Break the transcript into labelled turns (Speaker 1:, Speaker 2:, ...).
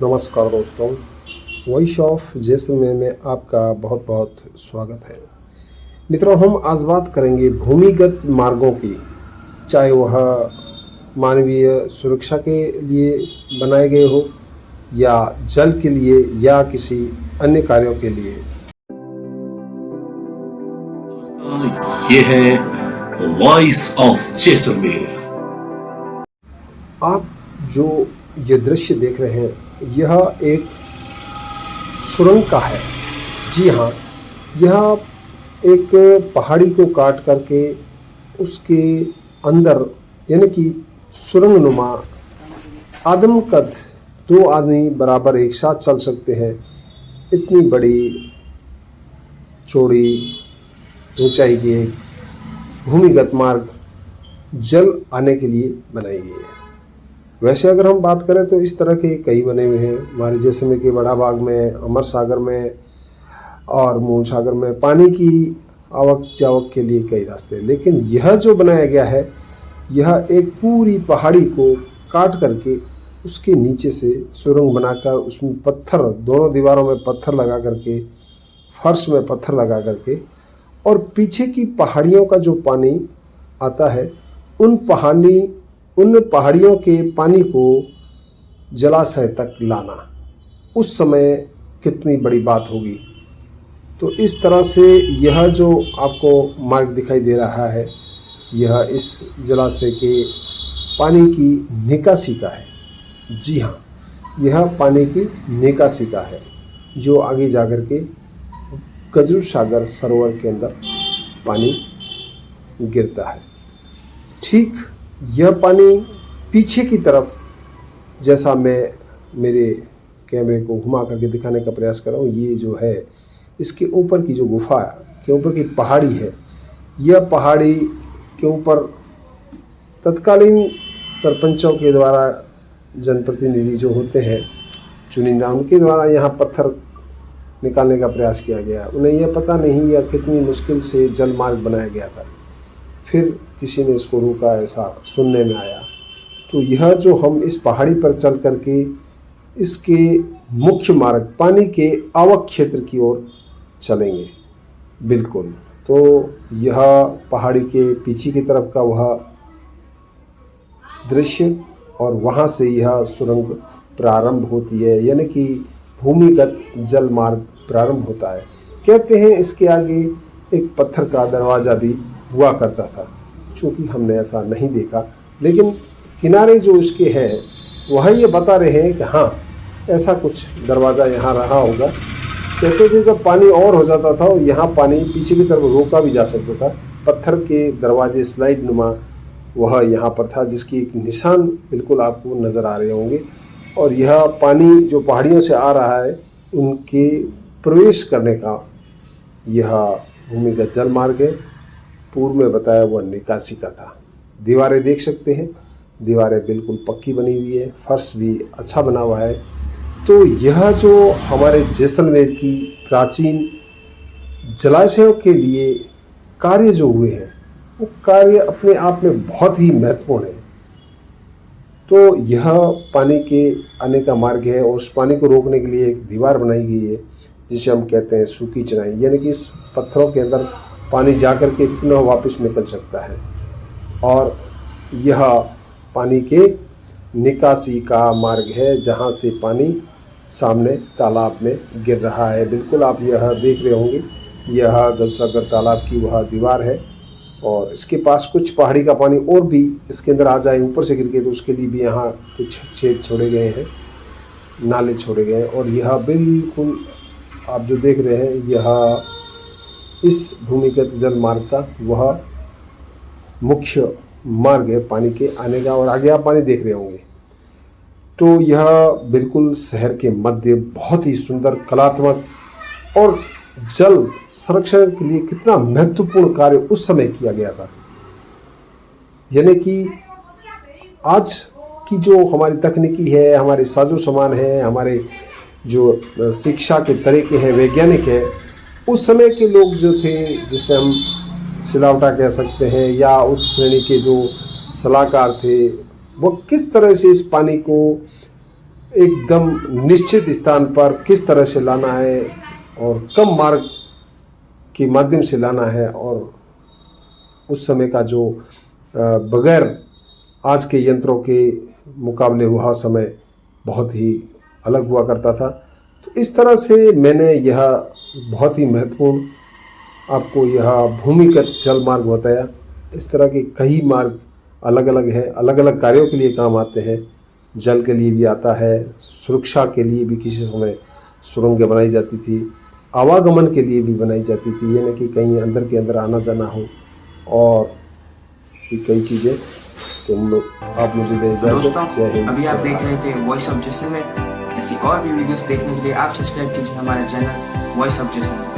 Speaker 1: नमस्कार दोस्तों, voice of Jaisalmer में आपका बहुत बहुत स्वागत है। मित्रों, हम आज बात करेंगे भूमिगत मार्गों की, चाहे वह मानवीय सुरक्षा के लिए बनाए गए हो या जल के लिए या किसी अन्य कार्यों के लिए।
Speaker 2: ये है वॉइस ऑफ जैसलमेर।
Speaker 1: आप जो ये दृश्य देख रहे हैं, यह एक सुरंग का है। जी हाँ, यह एक पहाड़ी को काट करके उसके अंदर, यानी कि सुरंग नुमा आदमकद दो आदमी बराबर एक साथ चल सकते हैं, इतनी बड़ी चौड़ी ऊंचाई की एक भूमिगत मार्ग जल आने के लिए बनाई गई है। वैसे अगर हम बात करें तो इस तरह के कई बने हुए हैं हमारे जैसलमेर के बड़ा बाग में, अमर सागर में और मूल सागर में पानी की आवक जावक के लिए कई रास्ते हैं। लेकिन यह जो बनाया गया है, यह एक पूरी पहाड़ी को काट करके उसके नीचे से सुरंग बनाकर उसमें पत्थर, दोनों दीवारों में पत्थर लगा करके, फर्श में पत्थर लगा करके, और पीछे की पहाड़ियों का जो पानी आता है, उन पहाड़ियों के पानी को जलाशय तक लाना, उस समय कितनी बड़ी बात होगी। तो इस तरह से यह जो आपको मार्ग दिखाई दे रहा है, यह इस जलाशय के पानी की निकासी का है। जी हाँ, यह पानी की निकासी का है जो आगे जाकर के गजरू सागर सरोवर के अंदर पानी गिरता है। ठीक यह पानी पीछे की तरफ, जैसा मैं मेरे कैमरे को घुमा करके दिखाने का प्रयास कर रहा हूँ, ये जो है इसके ऊपर की जो गुफा के ऊपर की पहाड़ी है, यह पहाड़ी के ऊपर तत्कालीन सरपंचों के द्वारा, जनप्रतिनिधि जो होते हैं चुनिंदा, उनके द्वारा यहाँ पत्थर निकालने का प्रयास किया गया। उन्हें यह पता नहीं यह कितनी मुश्किल से जल मार्ग बनाया गया था। फिर किसी ने इसको रोका, ऐसा सुनने में आया। तो यह जो हम इस पहाड़ी पर चल करके इसके मुख्य मार्ग, पानी के आवक क्षेत्र की ओर चलेंगे। बिल्कुल, तो यह पहाड़ी के पीछे की तरफ का वह दृश्य, और वहाँ से यह सुरंग प्रारंभ होती है, यानी कि भूमिगत जल मार्ग प्रारंभ होता है। कहते हैं इसके आगे एक पत्थर का दरवाज़ा भी हुआ करता था, चूँकि हमने ऐसा नहीं देखा, लेकिन किनारे जो इसके हैं वह ये बता रहे हैं कि हाँ, ऐसा कुछ दरवाज़ा यहाँ रहा होगा। कहते थे जब पानी और हो जाता था, यहाँ पानी पीछे की तरफ रोका भी जा सकता था। पत्थर के दरवाजे स्लाइड नुमा वह यहाँ पर था, जिसकी एक निशान बिल्कुल आपको नज़र आ रहे होंगे। और यह पानी जो पहाड़ियों से आ रहा है, उनके प्रवेश करने का यह भूमिगत जल मार्ग है। पूर्व में बताया वह निकासी का था। दीवारें देख सकते हैं, दीवारें बिल्कुल पक्की बनी हुई है, फर्श भी अच्छा बना हुआ है। तो यह जो हमारे जैसलमेर की प्राचीन जलाशयों के लिए कार्य जो हुए हैं, वो कार्य अपने आप में बहुत ही महत्वपूर्ण है। तो यह पानी के आने का मार्ग है, और उस पानी को रोकने के लिए एक दीवार बनाई गई है, जिसे हम कहते हैं सूखी चिनाई, यानी कि इस पत्थरों के अंदर पानी जाकर के पुनः वापस निकल सकता है। और यह पानी के निकासी का मार्ग है, जहाँ से पानी सामने तालाब में गिर रहा है। बिल्कुल आप यह देख रहे होंगे, यह गजसागर तालाब की वह दीवार है, और इसके पास कुछ पहाड़ी का पानी और भी इसके अंदर आ जाए ऊपर से गिर के, तो उसके लिए भी यहाँ कुछ छेद छोड़े गए हैं, नाले छोड़े गए हैं। और यह बिल्कुल आप जो देख रहे हैं, यह इस भूमिगत जल मार्ग का वह मुख्य मार्ग है पानी के आने का। और आगे आप पानी देख रहे होंगे, तो यह बिल्कुल शहर के मध्य बहुत ही सुंदर, कलात्मक और जल संरक्षण के लिए कितना महत्वपूर्ण कार्य उस समय किया गया था। यानी कि आज की जो हमारी तकनीकी है, हमारे साजो सामान है, हमारे जो शिक्षा के तरीके हैं, वैज्ञानिक हैं, उस समय के लोग जो थे, जिसे हम सिलावटा कह सकते हैं, या उच्च श्रेणी के जो सलाहकार थे, वो किस तरह से इस पानी को एकदम निश्चित स्थान पर किस तरह से लाना है और कम मार्ग के माध्यम से लाना है, और उस समय का जो बगैर आज के यंत्रों के मुकाबले वह समय बहुत ही अलग हुआ करता था। तो इस तरह से मैंने यह बहुत ही महत्वपूर्ण आपको यह भूमिगत जल मार्ग बताया। इस तरह के कई मार्ग अलग अलग हैं, अलग अलग कार्यों के लिए काम आते हैं। जल के लिए भी आता है, सुरक्षा के लिए भी किसी समय सुरंगें बनाई जाती थी, आवागमन के लिए भी बनाई जाती थी, यानी कि कहीं अंदर के अंदर आना जाना हो, और भी कई चीज़ें। तो आप मुझे दे इजाज़त। जय हिंद।
Speaker 3: अभी आप देख रहे थे वॉइस ऑफ जैसलमेर। ऐसी और भी वीडियोस देखने के लिए आप सब्सक्राइब कीजिए हमारे चैनल वॉइस ऑफ जैसलमेर।